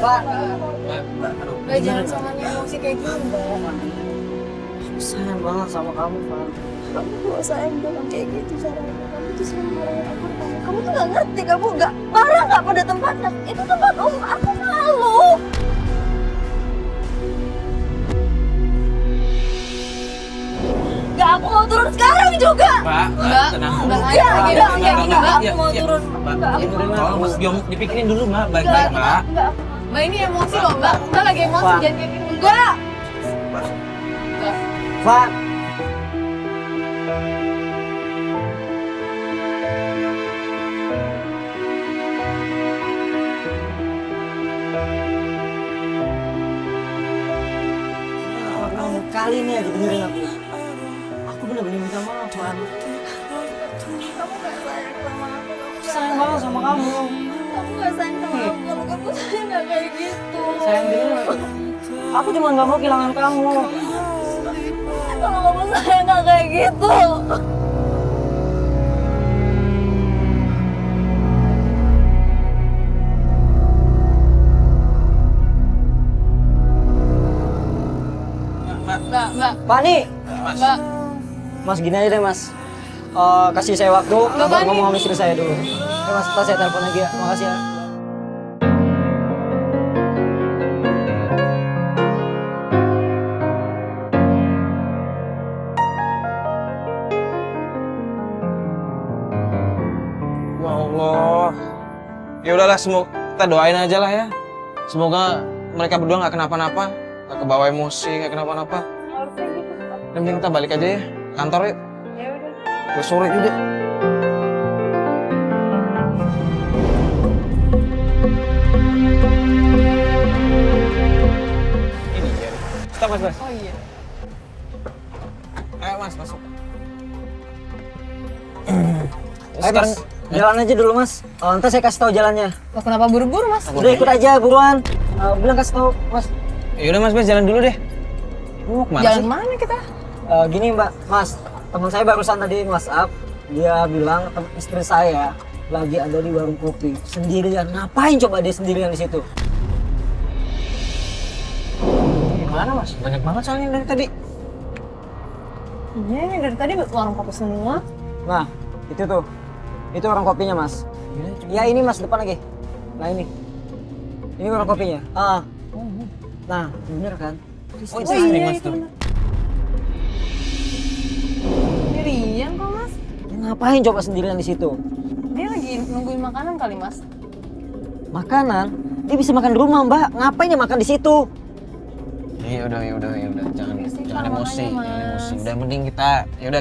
Pak. Mbak, jangan samanya emosi kayak gitu, Mbak. Sayang banget sama kamu, Pak. Kamu gak sayang dengan kayak gitu caranya. Kamu tuh selalu marahin aku. Kamu tuh gak ngerti, kamu gak marah gak pada tempatnya. Itu tempat umum, aku malu. Gak, aku mau turun sekarang juga. Mbak, tenang dulu. Mbak, aku mau turun. Mbak, tolong Mas Byong dipikirin dulu, Mbak. Baik-baik, Mbak. Mbak, ini emosi loh, Mbak. Mbak lagi emosi, Pak. jangan kayak gini. Enggak. Pak. Kali ini aja dengerin aku. Aku bener-bener minta maaf, Pak. Kamu gak sayang sama aku. Sayang banget sama kamu. Kamu gak sayang sama aku. Kalau kamu sayang gak kayak gitu. Sayang denger. Aku cuma gak mau kehilangan kamu. Kalau kamu sayang gak kayak gitu. Mbak. Pak nih. Mbak. Mas gini aja deh, Mas. Kasih saya waktu buat Pak, ngomong nih. sama istri saya dulu. Oke, Mas, ntar saya telepon lagi ya. Makasih ya. Ya Allah. Ya udahlah, semoga kita doain aja lah ya. Semoga mereka berdua nggak kenapa-napa, nggak kebawa emosi, nggak kenapa-napa. Dan mending kita balik aja ya, kantor yuk. Ya udah. Udah sore juga. Ini dia. Stop, Mas. Oh iya. Ayo, Mas, masuk. Ayo, Mas. Jalan aja dulu, Mas. Ntar saya kasih tahu jalannya. Loh, kenapa buru-buru, Mas? Udah ikut aja, buruan. Bilang kasih tahu, Mas. Yaudah, Mas, jalan dulu deh. Lu mau kemana Jalan sih? mana kita? Gini, Mbak. Mas, teman saya barusan tadi WhatsApp. Dia bilang istri saya lagi ada di warung kopi sendirian. Ngapain coba dia sendirian di situ? Gimana, Mas? Banyak banget soalnya dari tadi. Iya, ini dari tadi warung kopi semua. Nah, itu tuh. Itu warung kopinya, Mas. Ya ini, Mas, depan lagi. Nah, ini. Ini warung kopinya. Nah, bener kan? Oh, Oh istri iya, Mas itu tuh. benar. Ini Rian kok, Mas. Dia ngapain coba sendirian di situ? Dia lagi nungguin makanan kali, Mas. Makanan? Dia bisa makan di rumah, Mbak. Ngapain dia makan di situ? Ya udah. Jangan Sih, jangan Pak, emosi, makanya, jangan Mas. emosi. Udah mending kita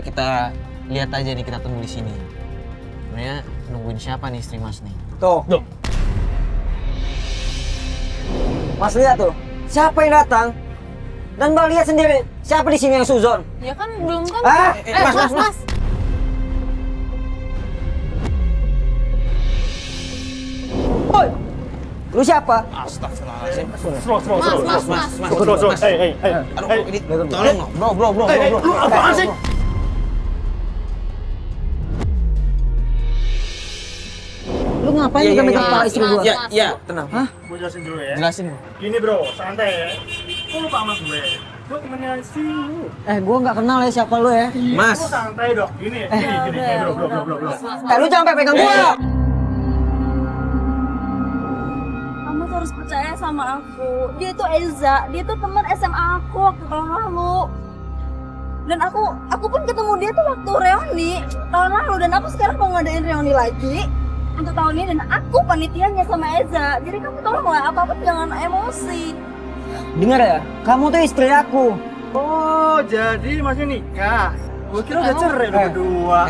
kita lihat aja nih, kita tunggu di sini. Sebenarnya nungguin siapa nih istri Mas nih? Tuh. Mas lihat tuh. Siapa yang datang? Dan Mbak lihat sendiri. Siapa di sini yang suzon? Ya kan belum kan? Ah, Mas. Woi. Lu siapa? Astagfirullahaladzim. Mas. Hey. Aduh, ini tolong, bro. Apaan sih? Lu ngapain megang-megang kepala istri gua? Ya, tenang. Hah? Gue jelasin dulu ya. Jelasin. Gini bro, santai ya. Kok lupa sama gue? Gue temennya si lu. Gua nggak kenal ya siapa lu ya. Mas. Lu santai dong. Gini. Bro. Lu jangan sampai pegang gua. Kamu tuh harus percaya sama aku. Dia tuh Eza, dia tuh teman SMA aku waktu tahun lalu. Dan aku pun ketemu dia tuh waktu reuni tahun lalu, dan aku sekarang mau ngadain reuni lagi untuk tahun ini, dan aku panitianya sama Eza. Jadi kamu tolong lah, apa-apa jangan emosi. Dengar ya, kamu tuh istri aku. Oh, jadi masih nikah. Gue kira udah cerai lu berdua.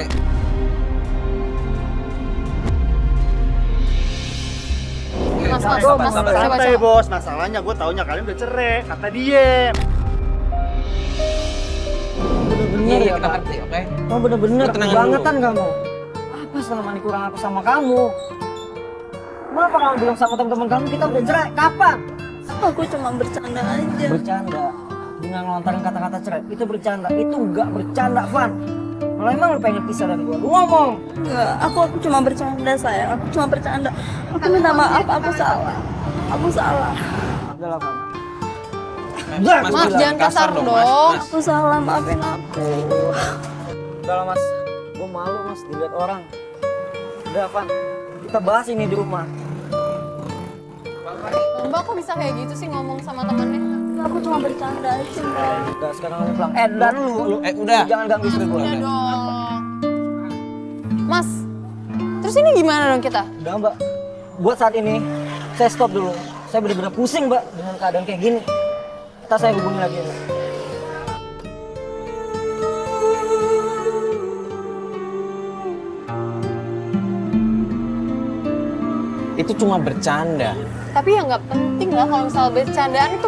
Mas, Santai bos, masalahnya gue taunya kalian udah cerai. Kata dia. Bener-bener ya, kita Pak. ngerti, oke? Oh bener-bener Lu tenang kebangetan kamu. Apa selama ini kurang aku sama kamu? Kenapa kamu bilang sama teman-teman kamu kita udah cerai? Kapan? Aku cuma bercanda aja. Bercanda. Dengan ngelontarin kata-kata cerai, itu bercanda. Itu enggak bercanda, Van. Kalau emang lu pengen pisah dari gua, lu ngomong. Enggak, aku cuma bercanda sayang. Aku cuma bercanda. Aku minta maaf, aku salah. Aku salah. Udah lah, Van. Mas, jangan kasar dong. Mas. Aku salah, maafin aku. Udah lah, Mas. Gue malu, Mas, dilihat orang. Udah, Van. Kita bahas ini di rumah. Mbak kok bisa kayak gitu sih ngomong sama temennya? Aku cuma bercanda aja, Mbak. Udah, sekarang lu pulang. Dan lu. Udah. Jangan ganggu istri gue. Udah dong. Mas, terus ini gimana dong kita? Udah, Mbak. Buat saat ini, saya stop dulu. Saya benar-benar pusing, Mbak, dengan keadaan kayak gini. Ntar saya hubungi lagi. Mbak. Itu cuma bercanda. Tapi ya nggak penting lah kalau misalnya bercandaan itu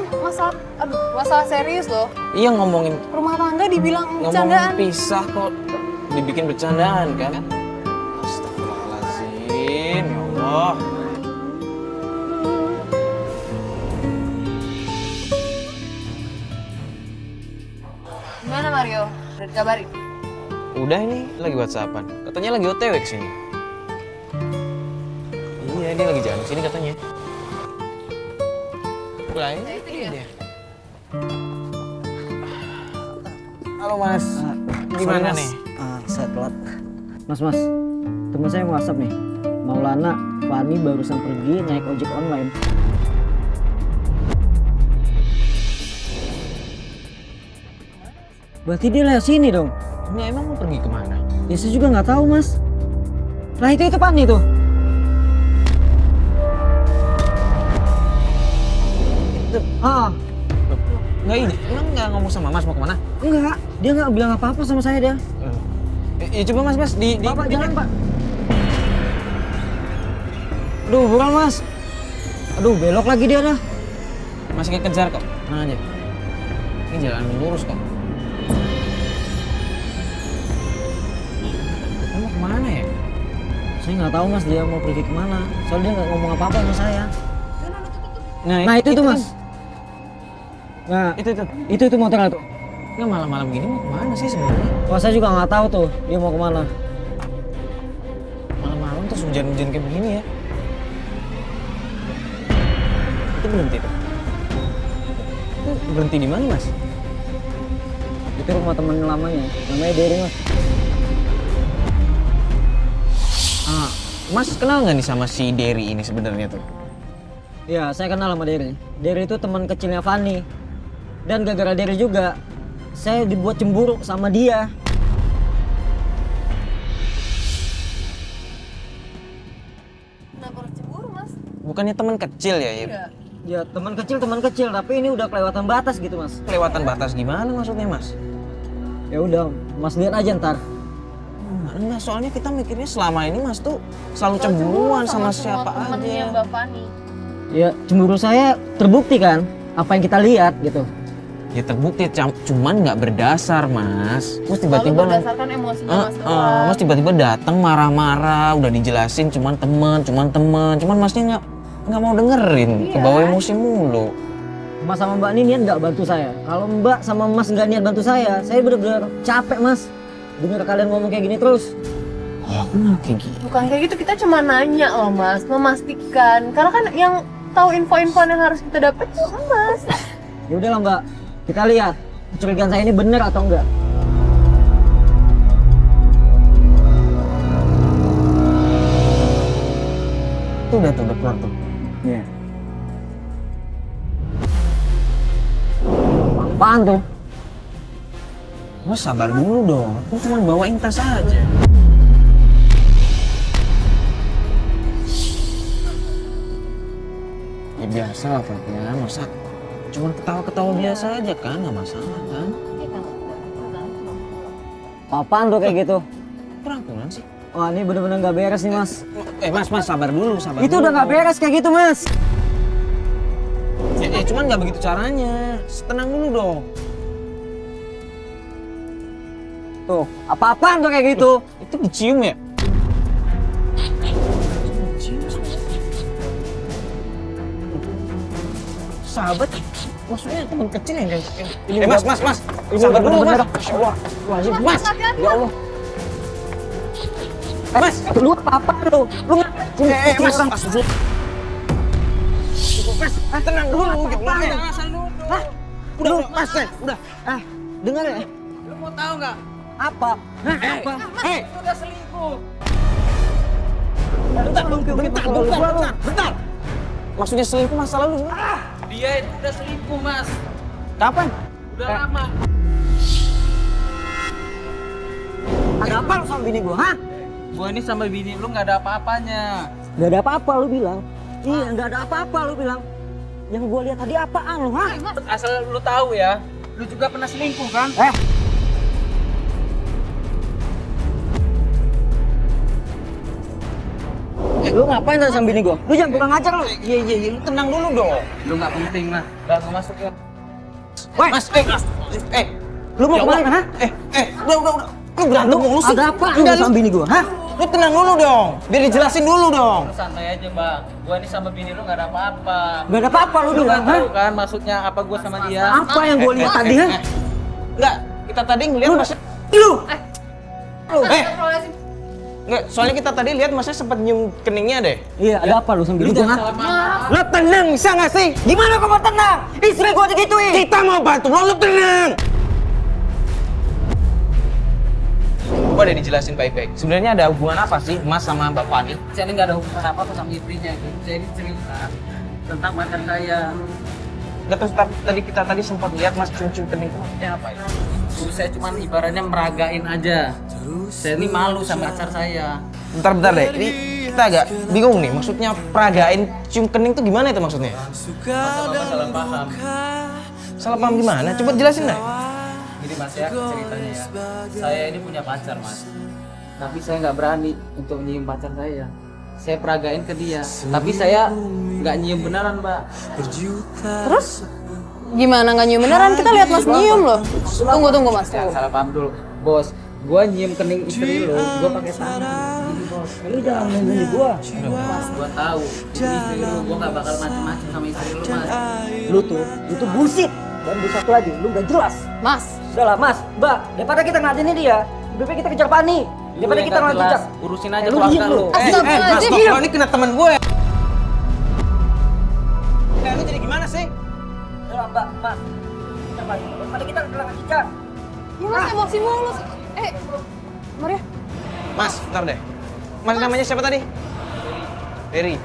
masalah serius loh. Iya ngomongin Rumah tangga dibilang bercandaan. pisah kok dibikin bercandaan kan? Astagfirullahaladzim, ya Allah. Gimana Mario? Udah dikabarin? Udah ini lagi WhatsAppan. Katanya lagi OTW kesini. Iya, dia lagi jalan kesini katanya. Lah, ini itu dia. Halo Mas, gimana Sorry, Mas. nih? Saya telat. Mas, teman saya mau WhatsApp nih. Maulana, Fani barusan pergi naik ojek online. Berarti dia lewat sini dong. Ini emang mau pergi kemana? Ya saya juga nggak tahu, Mas. Lah itu Fani tuh. Ah, Nggak ini, emang nggak ngomong sama Mas mau kemana? enggak. Dia nggak bilang apa-apa sama saya dia. Ya coba Mas, di Bapak jangan, Pak. Aduh, bukan, Mas. Aduh, belok lagi dia dah. masih kekejar kok, tenang aja. Ini jalan lurus kok. Lu mau kemana ya? Saya nggak tahu, Mas, dia mau pergi kemana. Soalnya dia nggak ngomong apa-apa sama saya. Nah, itu tuh, Mas. Nah, itu motornya tuh. Nggak malam-malam gini mau kemana sih sebenarnya? Wah, saya juga nggak tahu tuh dia mau kemana. Malam-malam terus hujan-hujan kayak begini ya? Itu berhenti tuh. Itu berhenti di mana Mas? Itu rumah teman lamanya, namanya Dery, Mas. Mas kenal nggak nih sama si Dery ini sebenarnya tuh? Iya, saya kenal sama Dery. Dery itu teman kecilnya Fani. Dan gara-gara Dery juga, saya dibuat cemburu sama dia. Kenapa harus cemburu, Mas? Bukannya teman kecil ya? Iya. Ya, teman kecil, tapi ini udah kelewatan batas gitu, Mas. Kelewatan batas gimana maksudnya Mas? Ya udah, Mas lihat aja ntar. Enggak, soalnya kita mikirnya selama ini Mas tuh selalu cemburuan sama siapa temennya aja. Mbak Fani. Ya, cemburu saya terbukti kan, apa yang kita lihat gitu. Ya terbukti, cuman nggak berdasar Mas. Mas Lalu tiba-tiba berdasarkan emosinya Mas doang. Mas tiba-tiba datang marah-marah, udah dijelasin cuman temen, cuman Masnya nggak mau dengerin, Iya. kebawa emosi mulu. Mas sama Mbak ini niat nggak bantu saya. Kalau Mbak sama Mas nggak niat bantu saya bener-bener capek, Mas. Dengar kalian ngomong kayak gini terus. Oh, kenapa kayak gini? Bukan kayak gitu, kita cuma nanya loh Mas, memastikan. Karena kan yang tahu info-info yang harus kita dapat cuma Mas. Ya udahlah, Mbak. Kita lihat kecurigaan saya ini benar atau enggak. Tuh udah keluar tuh. Iya. Apaan tuh? Mas sabar dulu dong, aku cuma bawain tas aja. Ya biasa lah Fatnya, masa cuma ketawa-ketawa biasa aja kan, nggak masalah kan? Apaan tuh kayak gitu? Perangkulan sih. Wah, ini bener-bener nggak beres nih, Mas. Mas sabar dulu, sabar Itu dulu. udah nggak beres kayak gitu, Mas. Ya cuman nggak begitu caranya, tenang dulu dong. Tuh, apa-apaan tuh kayak gitu? Itu dicium ya? Sahabat, maksudnya teman kecil yang kayak ini. Mas, sabar dulu Mas. Masya Allah, Mas, ya Allah. Mas, lu apa-apa lu? Lu Mas, Mas, tenang dulu. Apa? Asal dulu. Hah? Udah, Mas, udah. Dengar ya. Lu mau tahu nggak? Apa? Apa? Hei, Udah selingkuh. bentar. Maksudnya selingkuh masa lalu? Dia itu udah selingkuh, Mas. Kapan? Udah lama. Ada apa lu sama bini gua, hah? Gua ini sama bini lu nggak ada apa-apanya. Gak ada apa-apa lu bilang. Iya, gak ada apa-apa lu bilang. Yang gua lihat tadi apaan lu, hah? Asal lu tahu ya, lu juga pernah selingkuh kan? Lu ngapain tadi sama bini gua? Lu jangan kurang ajar lu. Iya, lu tenang dulu dong. Lu nggak penting lah. Udah gua masuk ya. Woi, Mas, lu mau Ya kemana, Allah. hah? udah. Lu berantem mulu sih. Ada apa lu Enggak, sama bini gua, hah? Lu tenang dulu dong. Biar dijelasin dulu dong. Lu santai aja, Bang. Gua ini sama bini lu nggak ada apa-apa. Gak ada apa-apa lu Lu bilang, nggak hah? tahu kan maksudnya apa gua sama dia? Apa yang gua lihat tadi, hah? Enggak, kita tadi ngeliat Lu- Mas. Lu! Enggak, soalnya kita tadi lihat Masnya sempat nyium keningnya deh. Iya, ada apa lu sama bini gua, hah? Salah paham. Lu tenang bisa nggak sih? Gimana gua mau tenang? Istri gua digituin! Kita mau bantu lu tenang. Gua udah dijelasin baik-baik. Sebenarnya ada hubungan apa sih Mas sama Mbak Fani? Saya ini nggak ada hubungan apa-apa sama istrinya. Gitu. Saya ini cerita tentang mantan saya. Enggak, terus tadi kita sempat lihat Mas cium-cium kening. Ya apa itu? Dulu saya cuma ibaratnya meragain aja. Saya ini malu sama pacar saya. Bentar deh. Ini kita agak bingung nih. Maksudnya peragain cium kening tuh gimana itu maksudnya? Bapak salah paham. Salah paham gimana? Coba jelasin deh. Gini Mas ya ceritanya ya. Saya ini punya pacar Mas. Tapi saya nggak berani untuk nyium pacar saya. Saya peragain ke dia. Tapi saya nggak nyium beneran Mbak. Terus gimana nggak nyium beneran? Kita lihat Mas nyium loh. Tunggu Mas. Ya, salah paham dulu. Bos, gua nyium kening istri lo, gua pakai tangan. Gini bos. Lu jangan ngomongin gua. Mas, gua tahu. Ini istri lu, gua nggak bakal macem-macem sama istri lu Mas. Lu tuh bullshit. Dan bu satu lagi, lu gak jelas. Mas, Udah lah, Mas, Mbak, daripada kita ngadenin dia, lebih baik kita kejar Pani. Lu Daripada yang kita nggak ngejar. jelas, urusin aja Lu keluarga diem lu. lu. Astagfirullahaladzim. Mas, ini kena teman gue. Lu jadi gimana sih? Udah lah, Mbak, Mas. Kejar Pani. Daripada kita kehilangan jejak. ya Mas emosi mulu. Maria. Mas, bentar deh. Mas namanya siapa tadi? Ferry.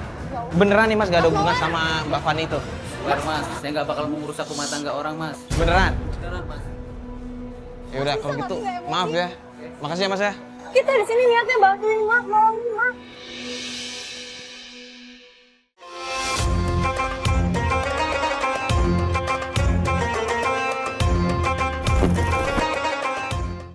Beneran nih Mas gak ada hubungan sama Mbak Fani itu? Bener, Mas, saya nggak bakal merusak rumah tangga orang Mas. Beneran? Beneran Mas. Ya udah kalau gitu, maaf ya. Makasih ya Mas ya. Kita di sini niatnya bantuin Mas,